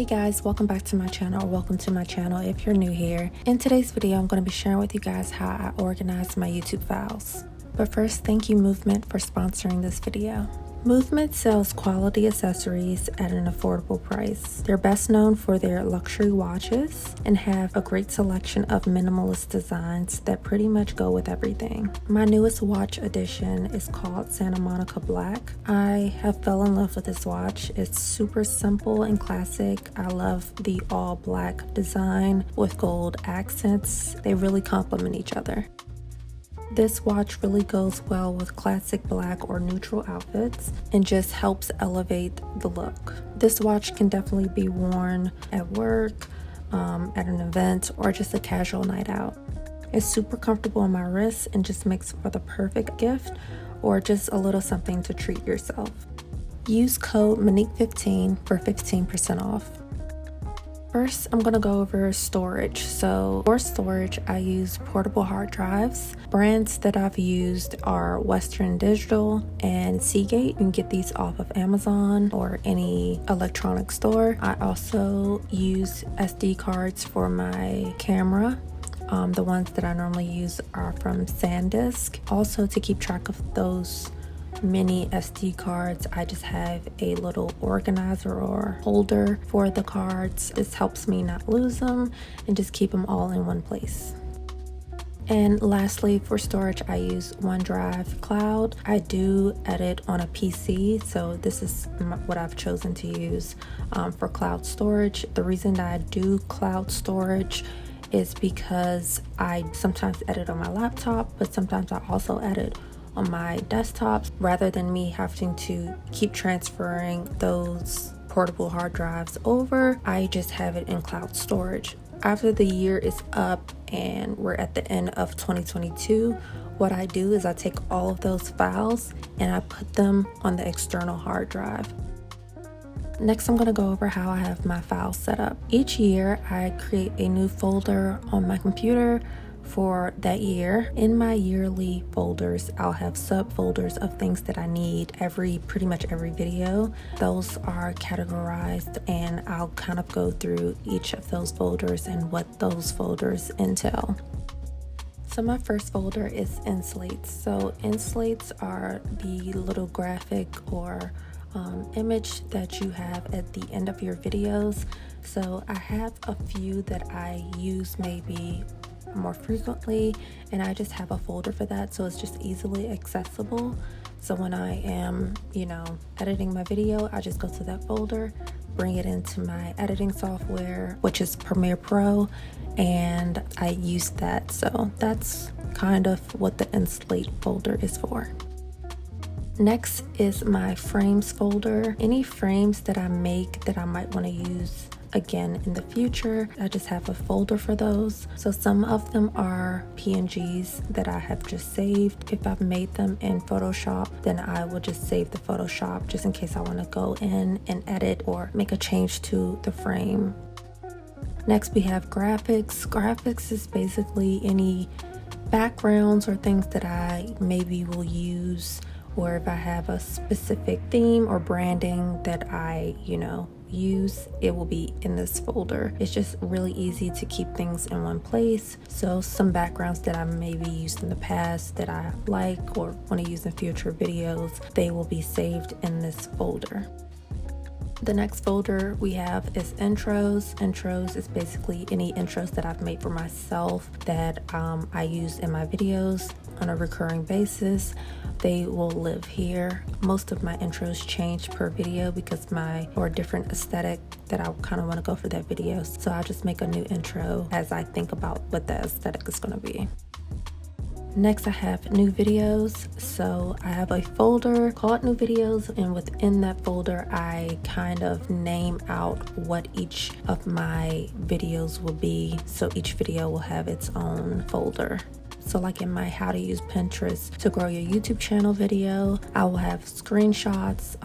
Hey guys, welcome back to my channel, or welcome to my channel if you're new here. In today's video, I'm going to be sharing with you guys how I organize my YouTube files. But first, thank you Movement for sponsoring this video. Movement sells quality accessories at an affordable price. They're best known for their luxury watches and have a great selection of minimalist designs that pretty much go with everything. My newest watch addition is called Santa Monica Black. I have fell in love with this watch. It's super simple and classic. I love the all black design with gold accents. They really complement each other. This watch really goes well with classic black or neutral outfits and just helps elevate the look. This watch can definitely be worn at work, at an event, or just a casual night out. It's super comfortable on my wrist and just makes for the perfect gift or just a little something to treat yourself. Use code Manique15 for 15% off. First, I'm going to go over storage. So for storage, I use portable hard drives. Brands that I've used are Western Digital and Seagate. You can get these off of Amazon or any electronic store. I also use SD cards for my camera. The ones that I normally use are from SanDisk. Also, to keep track of those mini SD cards, I just have a little organizer or holder for the cards. This helps me not lose them and just keep them all in one place. And lastly, for storage, I use OneDrive Cloud. I do edit on a PC, so this is what I've chosen to use for cloud storage. The reason that I do cloud storage is because I sometimes edit on my laptop, but sometimes I also edit on my desktop. Rather than me having to keep transferring those portable hard drives over, I just have it in cloud storage. After the year is up and we're at the end of 2022, what I do is I take all of those files and I put them on the external hard drive. Next, I'm going to go over how I have my files set up. Each year, I create a new folder on my computer for that year. In my yearly folders, I'll have subfolders of things that I need pretty much every video. Those are categorized and I'll kind of go through each of those folders and what those folders entail. So my first folder is inslates. So inslates are the little graphic or image that you have at the end of your videos. So I have a few that I use maybe more frequently, and I just have a folder for that, so it's just easily accessible. So when I am, editing my video, I just go to that folder, bring it into my editing software, which is Premiere Pro, and I use that. So that's kind of what the inslate folder is for. Next is my frames folder. Any frames that I make that I might want to use again in the future, I just have a folder for those. So some of them are PNGs that I have just saved. If I've made them in Photoshop, then I will just save the Photoshop just in case I want to go in and edit or make a change to the frame. Next, we have graphics. Graphics is basically any backgrounds or things that I maybe will use, or if I have a specific theme or branding that I, use, it will be in this folder. It's just really easy to keep things in one place. So some backgrounds that I maybe used in the past that I like or want to use in future videos, they will be saved in this folder. The next folder we have is intros. Intros is basically any intros that I've made for myself that I use in my videos on a recurring basis. They will live here. Most of my intros change per video because or different aesthetic that I kind of want to go for that video. So I'll just make a new intro as I think about what the aesthetic is going to be. Next, I have new videos. So I have a folder called new videos, and within that folder, I kind of name out what each of my videos will be. So each video will have its own folder. So like in my how to use Pinterest to grow your YouTube channel video, I will have screenshots,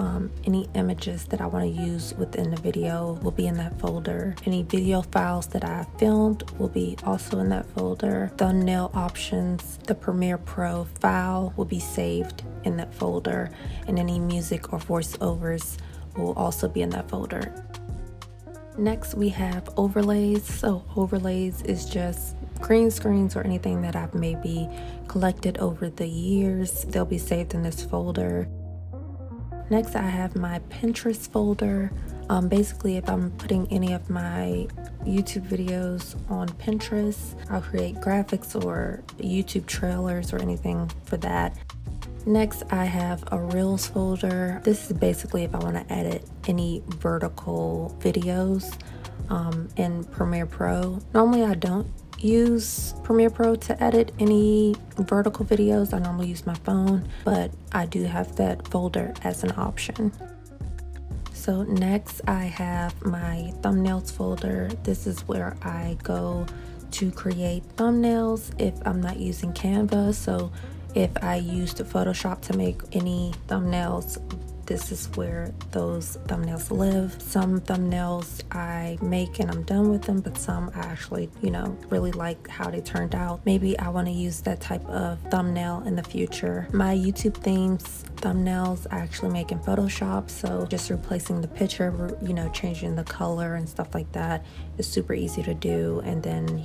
any images that I want to use within the video will be in that folder. Any video files that I filmed will be also in that folder. Thumbnail options, the Premiere Pro file will be saved in that folder, and any music or voiceovers will also be in that folder. Next we have overlays. So overlays is just green screens or anything that I've maybe collected over the years. They'll be saved in this folder. Next I have my Pinterest folder. Basically, if I'm putting any of my YouTube videos on Pinterest, I'll create graphics or YouTube trailers or anything for that. Next, I have a Reels folder. This is basically if I want to edit any vertical videos in Premiere Pro. Normally, I don't use Premiere Pro to edit any vertical videos. I normally use my phone, but I do have that folder as an option. So next I have my thumbnails folder. This is where I go to create thumbnails if I'm not using Canva. So if I used Photoshop to make any thumbnails, this is where those thumbnails live. Some thumbnails I make and I'm done with them, but some I actually, really like how they turned out. Maybe I want to use that type of thumbnail in the future. My YouTube themes thumbnails I actually make in Photoshop, so just replacing the picture, changing the color and stuff like that is super easy to do, and then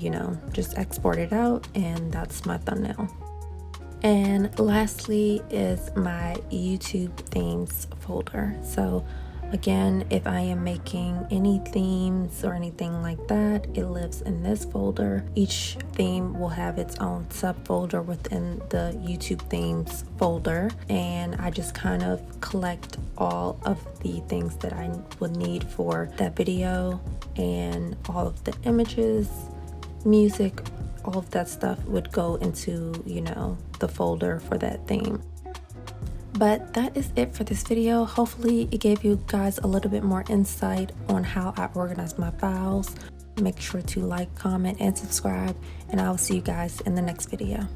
just export it out and that's my thumbnail. And lastly is my YouTube themes folder. So again, if I am making any themes or anything like that, it lives in this folder. Each theme will have its own subfolder within the YouTube themes folder, and I just kind of collect all of the things that I would need for that video, and all of the images, music, all of that stuff would go into, the folder for that theme. But that is it for this video. Hopefully it gave you guys a little bit more insight on how I organize my files. Make sure to like, comment, and subscribe, and I will see you guys in the next video.